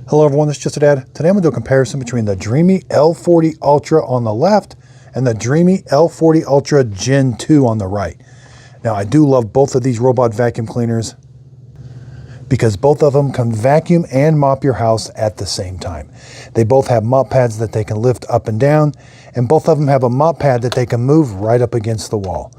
Hello everyone, this is Just a Dad. Today I'm going to do a comparison between the Dreamy L40 Ultra on the left and the Dreamy L40 Ultra Gen 2 on the right. Now I do love both of these robot vacuum cleaners because both of them can vacuum and mop your house at the same time. They both have mop pads that they can lift up and down, and both of them have a mop pad that they can move right up against the wall.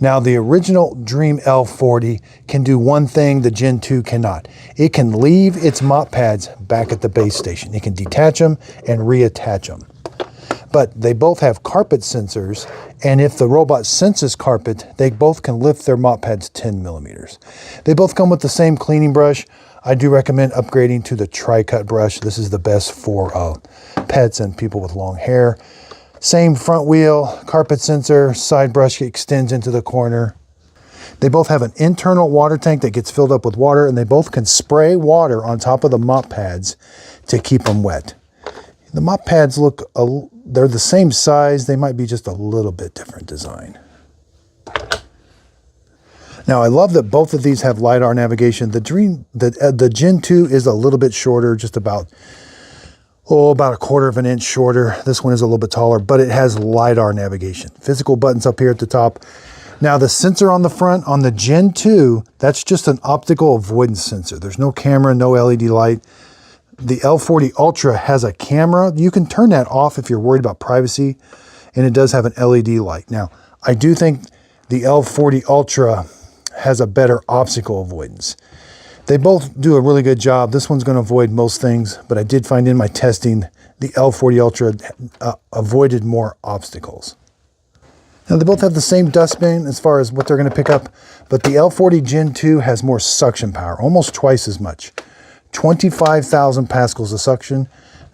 Now the original Dream L40 can do one thing the Gen 2 cannot. It can leave its mop pads back at the base station. It can detach them and reattach them. But they both have carpet sensors, and if the robot senses carpet, they both can lift their mop pads 10 millimeters. They both come with the same cleaning brush. I do recommend upgrading to the tri-cut brush. This is the best for pets and people with long hair. Same front wheel, carpet sensor, side brush extends into the corner. They both have an internal water tank that gets filled up with water, and they both can spray water on top of the mop pads to keep them wet. The mop pads they're the same size. They might be just a little bit different design. Now I love that both of these have LiDAR navigation. The Gen 2 is a little bit shorter, just about a 1/4 of an inch shorter. This one is a little bit taller, but it has LiDAR navigation. Physical buttons up here at the top. Now the sensor on the front on the Gen 2, that's just an optical avoidance sensor. There's no camera, no LED light. The L40 Ultra has a camera. You can turn that off if you're worried about privacy, and it does have an LED light. Now, I do think the L40 Ultra has a better obstacle avoidance. They both do a really good job. This one's going to avoid most things, but I did find in my testing the L40 Ultra avoided more obstacles. Now they both have the same dustbin as far as what they're going to pick up, but the L40 Gen 2 has more suction power, almost twice as much. 25,000 pascals of suction.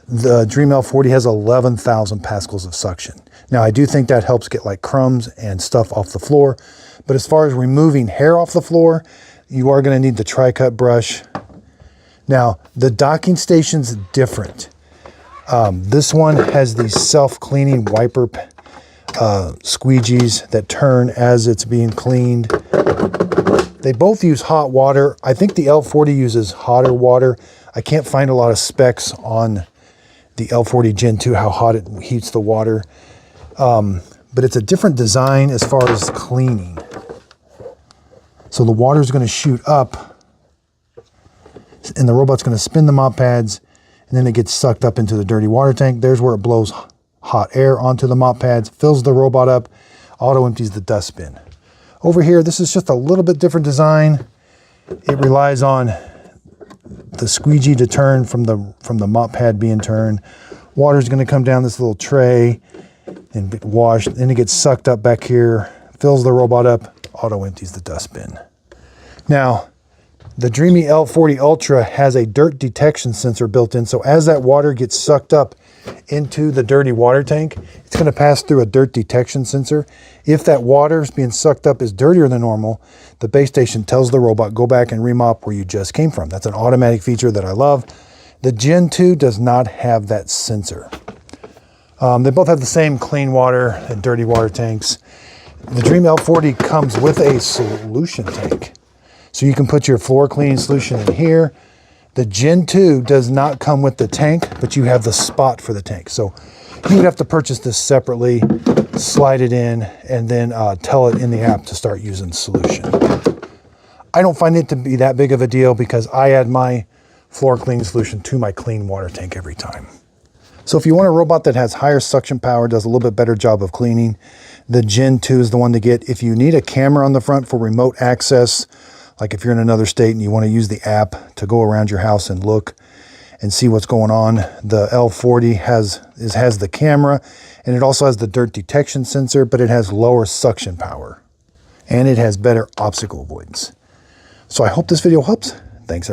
The Dream L40 has 11,000 pascals of suction. Now I do think that helps get like crumbs and stuff off the floor, but as far as removing hair off the floor, you are going to need the tri-cut brush. Now, the docking station's different. This one has these self-cleaning wiper squeegees that turn as it's being cleaned. They both use hot water. I think the L40 uses hotter water. I can't find a lot of specs on the L40 Gen 2, how hot it heats the water. But it's a different design as far as cleaning. So the water is going to shoot up, and the robot's going to spin the mop pads, and then it gets sucked up into the dirty water tank. There's where it blows hot air onto the mop pads, fills the robot up, auto empties the dustbin. Over here, this is just a little bit different design. It relies on the squeegee to turn from the mop pad being turned. Water is going to come down this little tray and get washed. Then it gets sucked up back here, fills the robot up, auto empties the dustbin. Now, the Dreamy L40 Ultra has a dirt detection sensor built in, so as that water gets sucked up into the dirty water tank, it's going to pass through a dirt detection sensor. If that water is being sucked up is dirtier than normal, the base station tells the robot, go back and remop where you just came from. That's an automatic feature that I love. The Gen 2 does not have that sensor. They both have the same clean water and dirty water tanks. The Dream L40 comes with a solution tank. So you can put your floor cleaning solution in here. The Gen 2 does not come with the tank, but you have the spot for the tank. So you would have to purchase this separately, slide it in, and then tell it in the app to start using the solution. I don't find it to be that big of a deal because I add my floor cleaning solution to my clean water tank every time. So if you want a robot that has higher suction power, does a little bit better job of cleaning, the Gen 2 is the one to get. If you need a camera on the front for remote access, like if you're in another state and you want to use the app to go around your house and look and see what's going on, the L40 has the camera, and it also has the dirt detection sensor, but it has lower suction power and it has better obstacle avoidance. So I hope this video helps. Thanks, everybody.